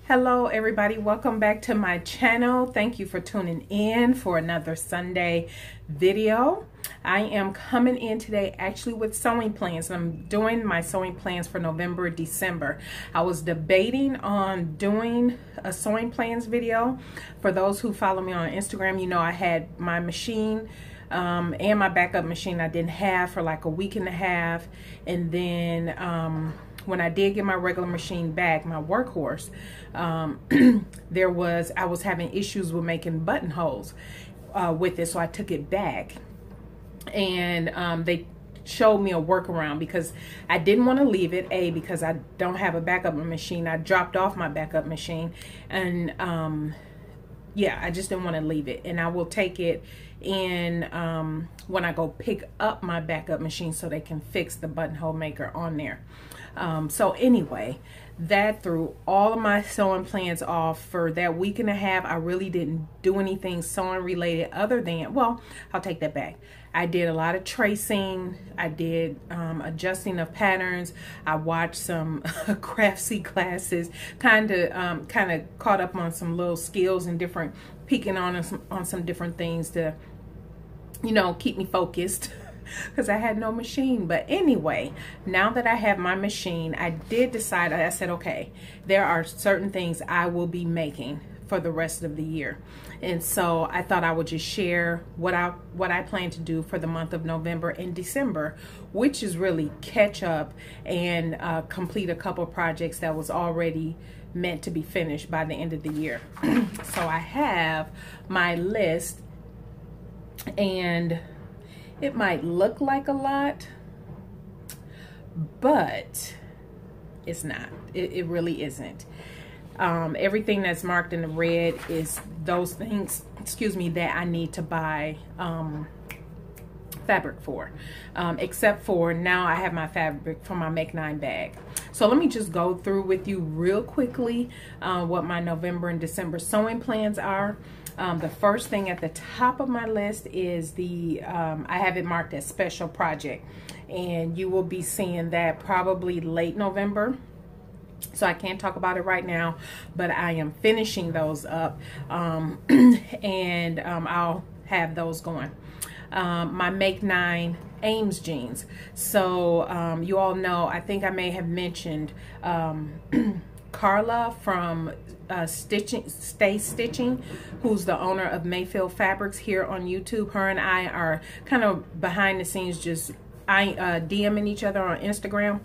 Hello everybody, welcome back to my channel. Thank you for tuning in for another Sunday video. I am coming in today actually with sewing plans. I'm doing my sewing plans for November, December. I was debating on doing a sewing plans video. For those who follow me on Instagram, you know I had my machine and my backup machine I didn't have for like a week and a half, and then when I did get my regular machine back, my workhorse, I was having issues with making buttonholes with it, so I took it back, and they showed me a workaround because I didn't want to leave it, because I don't have a backup machine. I dropped off my backup machine, and yeah, I just didn't want to leave it, and I will take it in when I go pick up my backup machine so they can fix the buttonhole maker on there. So anyway, that threw all of my sewing plans off for that week and a half. I really didn't do anything sewing related other than, well, I'll take that back. I did a lot of tracing. I did adjusting of patterns. I watched some craftsy classes, kind of caught up on some little skills and different, peeking on some different things to, you know, keep me focused. Because I had no machine. But anyway, now that I have my machine, I did decide, I said, okay, there are certain things I will be making for the rest of the year. And so I thought I would just share what I plan to do for the month of November and December, which is really catch up and complete a couple projects that was already meant to be finished by the end of the year. So I have my list, and it might look like a lot, but it's not. It really isn't. Everything that's marked in the red is those things, excuse me, that I need to buy fabric for. Except for now I have my fabric for my Make 9 bag. So let me just go through with you real quickly what my November and December sewing plans are. The first thing at the top of my list is I have it marked as special project, and you will be seeing that probably late November. So I can't talk about it right now, but I am finishing those up, and I'll have those going. My Make 9 Ames jeans. So you all know, I think I may have mentioned Carla from Stay Stitching, who's the owner of Mayfield Fabrics here on YouTube. Her and I are kind of behind the scenes, just DMing each other on Instagram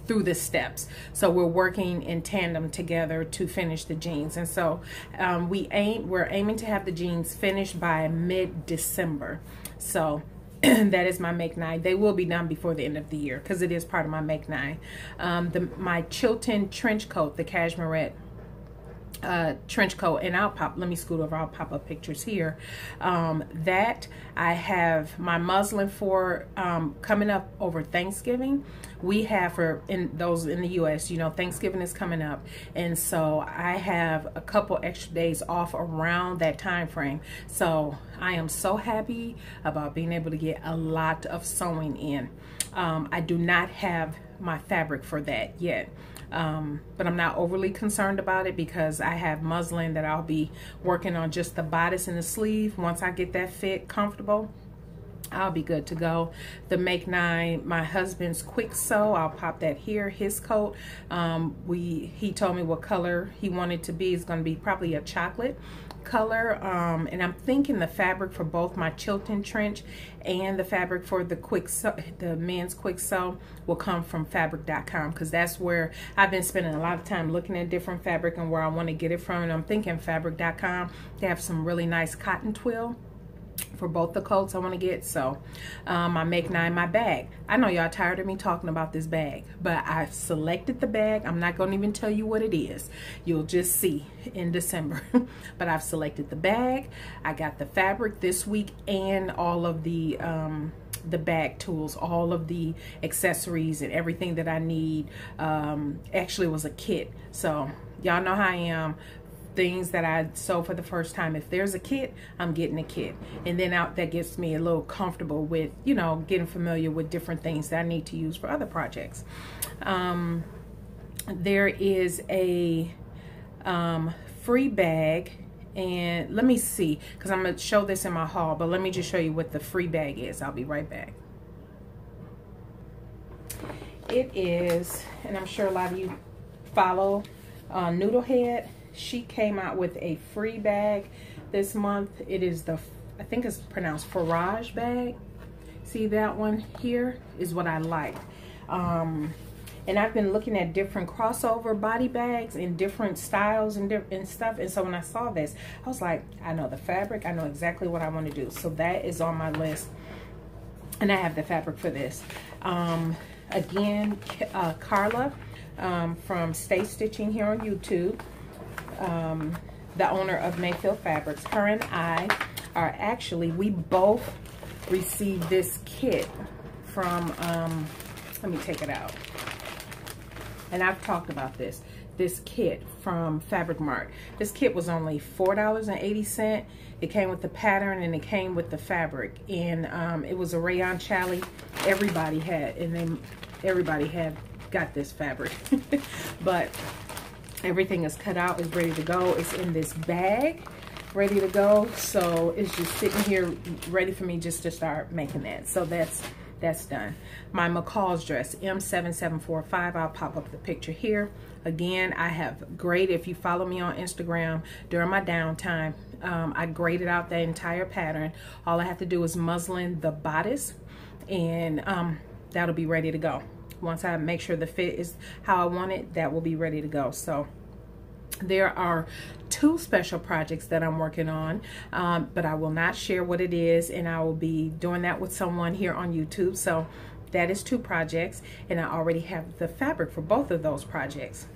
through the steps. So we're working in tandem together to finish the jeans, and so we're aiming to have the jeans finished by mid-December. So that is my Make 9. They will be done before the end of the year because it is part of my Make 9. My Cheetham trench coat, the Cashmerette trench coat, and let me scoot over, I'll pop up pictures here. That I have my muslin for coming up over Thanksgiving. We have in the US, you know, Thanksgiving is coming up, and so I have a couple extra days off around that time frame. So I am so happy about being able to get a lot of sewing in. I do not have my fabric for that yet. But I'm not overly concerned about it because I have muslin that I'll be working on just the bodice and the sleeve. Once I get that fit comfortable, I'll be good to go. The Make 9, my husband's quick sew, I'll pop that here, his coat. He told me what color he wanted to be. It's going to be probably a chocolate color, and I'm thinking the fabric for both my Cheetham trench and the fabric for the quick sew, the men's quick sew, will come from fabric.com, because that's where I've been spending a lot of time looking at different fabric and where I want to get it from. And I'm thinking fabric.com, they have some really nice cotton twill for both the coats I want to get. So I Make 9 my bag. I know y'all tired of me talking about this bag, but I've selected the bag. I'm not going to even tell you what it is. You'll just see in December. But I've selected the bag. I got the fabric this week and all of the bag tools, all of the accessories and everything that I need. Actually, it was a kit. So y'all know how I am. Things that I sew for the first time, if there's a kit, I'm getting a kit, and then that gets me a little comfortable with, you know, getting familiar with different things that I need to use for other projects. There is a free bag. And let me see, because I'm going to show this in my haul, but let me just show you what the free bag is. I'll be right back. It is, and I'm sure a lot of you follow Noodlehead. She came out with a free bag this month. It is the, I think it's pronounced Farage bag. See, that one here is what I like. And I've been looking at different crossover body bags in different styles and stuff. And so when I saw this, I was like, I know the fabric. I know exactly what I want to do. So that is on my list. And I have the fabric for this. Again, Carla from Stay Stitching here on YouTube, the owner of Mayfield Fabrics. Her and I are actually, we both received this kit from, let me take it out. And I've talked about this kit from Fabric Mart. This kit was only $4.80. It came with the pattern and it came with the fabric. And it was a rayon challis. Everybody had, and everybody had got this fabric. But everything is cut out, is ready to go. It's in this bag, ready to go. So it's just sitting here ready for me just to start making that. So that's done. My McCall's dress, M7745. I'll pop up the picture here. Again, I have graded, if you follow me on Instagram, during my downtime, I graded out the entire pattern. All I have to do is muslin the bodice, and that'll be ready to go. Once I make sure the fit is how I want it, that will be ready to go. So there are 2 special projects that I'm working on, but I will not share what it is, and I will be doing that with someone here on YouTube. So that is 2 projects, and I already have the fabric for both of those projects.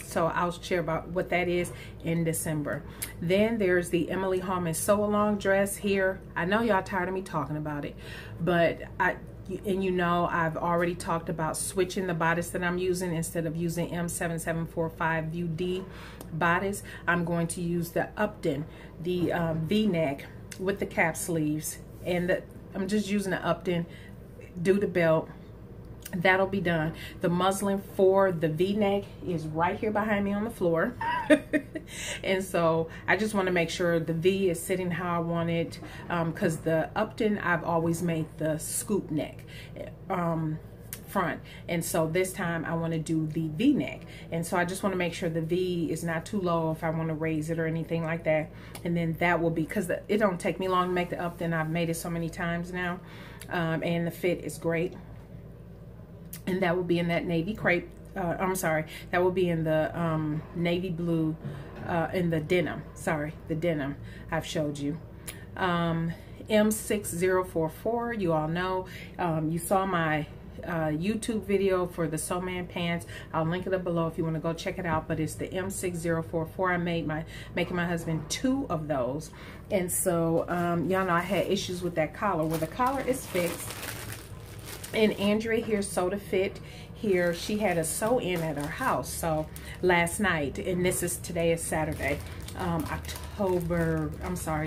So I'll share about what that is in December. Then there's the Emily Hallman sew along dress here. I know y'all tired of me talking about it, but and you know, I've already talked about switching the bodice that I'm using. Instead of using M7745 View D bodice, I'm going to use the Upton, the V-neck with the cap sleeves, and I'm just using the Upton, do the belt. That'll be done. The muslin for the V-neck is right here behind me on the floor. And so I just want to make sure the V is sitting how I want it, because the Upton, I've always made the scoop neck front, and so this time I want to do the V-neck, and so I just want to make sure the V is not too low if I want to raise it or anything like that. And then that will be, because it don't take me long to make the Upton. I've made it so many times now, and the fit is great. And that will be in that navy crepe, I'm sorry, that will be in the navy blue, in the denim, sorry, the denim I've showed you. M6044, you all know, you saw my YouTube video for the Sew Man pants. I'll link it up below if you want to go check it out, but it's the M6044. I made making my husband 2 of those. And so y'all know I had issues with that collar. Well, the collar is fixed. And Andrea here sewed a fit here. She had a sew in at her house so last night, and today is Saturday,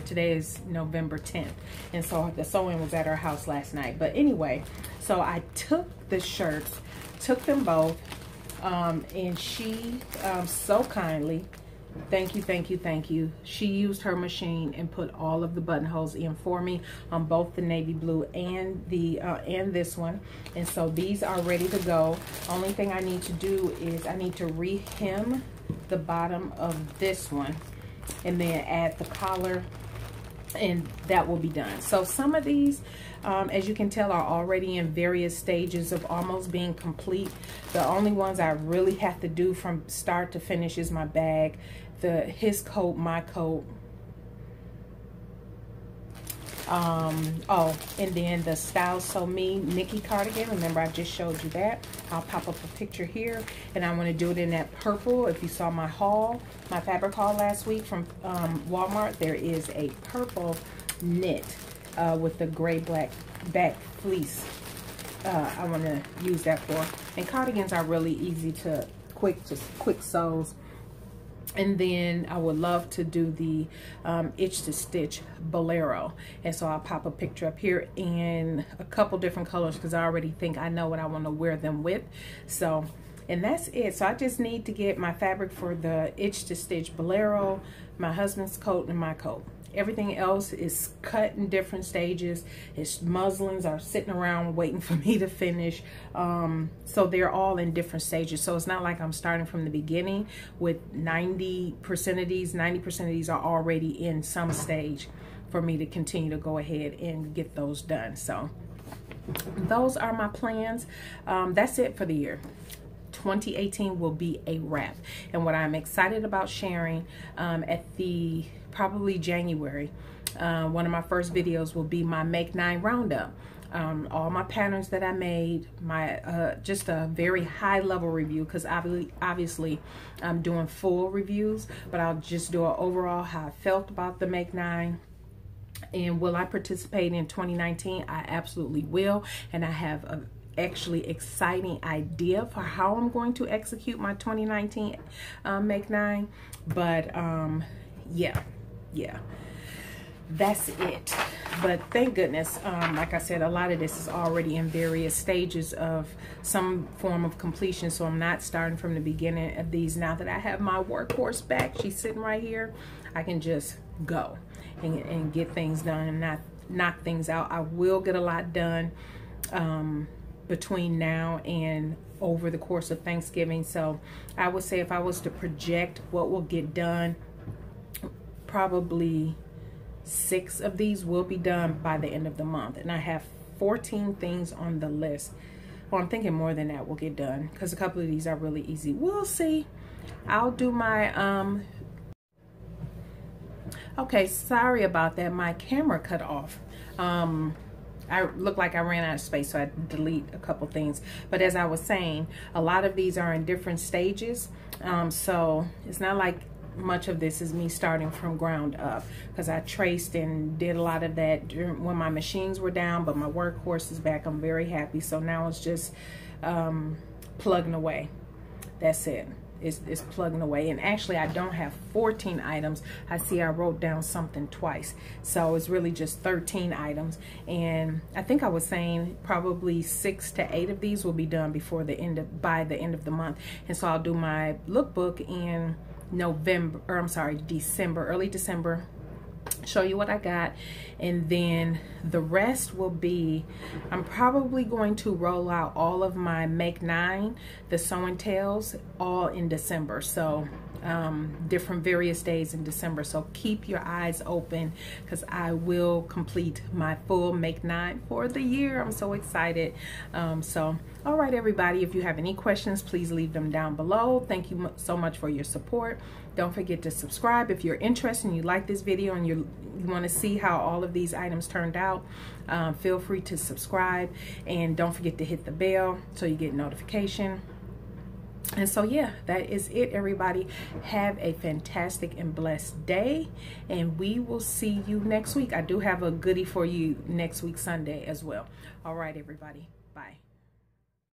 today is November 10th, and so the sew-in was at her house last night. But anyway, so I took the shirts, took them both, and she so kindly, thank you, she used her machine and put all of the buttonholes in for me on both the navy blue and the and this one. And so these are ready to go. Only thing I need to do is I need to re-hem the bottom of this one and then add the collar, and that will be done. So some of these, as you can tell, are already in various stages of almost being complete. The only ones I really have to do from start to finish is my bag, his coat, my coat, oh, and then the Style So Me Nikki cardigan. Remember, I just showed you that. I'll pop up a picture here, and I want to do it in that purple. If you saw my haul, my fabric haul last week from Walmart, there is a purple knit with the gray black back fleece. I want to use that for, and cardigans are really easy to quick sews. And then I would love to do the Itch to Stitch Bolero. And so I'll pop a picture up here in a couple different colors because I already think I know what I want to wear them with. So And that's it. So I just need to get my fabric for the Itch to Stitch Bolero, my husband's coat, and my coat. Everything else is cut in different stages. His muslins are sitting around waiting for me to finish. So they're all in different stages. So it's not like I'm starting from the beginning with 90% of these. 90% of these are already in some stage for me to continue to go ahead and get those done. So those are my plans. That's it for the year. 2018 will be a wrap. And what I'm excited about sharing at the probably January, one of my first videos will be my Make 9 roundup. All my patterns that I made, my just a very high level review, because obviously I'm doing full reviews, but I'll just do an overall how I felt about the Make 9. And will I participate in 2019? I absolutely will. And I have a actually exciting idea for how I'm going to execute my 2019 Make 9. But yeah, that's it. But thank goodness, like I said, a lot of this is already in various stages of some form of completion, so I'm not starting from the beginning of these. Now that I have my workhorse back, she's sitting right here, I can just go and get things done and not knock things out. I will get a lot done between now and over the course of Thanksgiving. So I would say if I was to project what will get done, probably 6 of these will be done by the end of the month. And I have 14 things on the list. Well, I'm thinking more than that will get done because a couple of these are really easy. We'll see. I'll do my okay, sorry about that. My camera cut off. I look like I ran out of space, so I had to delete a couple things. But as I was saying, a lot of these are in different stages. So it's not like much of this is me starting from ground up, because I traced and did a lot of that when my machines were down, but my workhorse is back. I'm very happy. So now it's just plugging away. That's it. It's plugging away. And actually I don't have 14 items. I see I wrote down something twice, so it's really just 13 items. And I think I was saying probably 6 to 8 of these will be done before the end of by the end of the month. And so I'll do my lookbook in November, or I'm sorry, December, early December, show you what I got. And then the rest will be, I'm probably going to roll out all of my Make 9, the Sew and Tells, all in December. So different various days in December. So keep your eyes open, because I will complete my full Make 9 for the year. I'm so excited. So all right, everybody, if you have any questions, please leave them down below. Thank you so much for your support. Don't forget to subscribe if you're interested and you like this video and you want to see how all of these items turned out. Feel free to subscribe, and don't forget to hit the bell so you get notification. And so yeah, that is it, everybody. Have a fantastic and blessed day, and we will see you next week. I do have a goodie for you next week Sunday as well. All right, everybody, bye.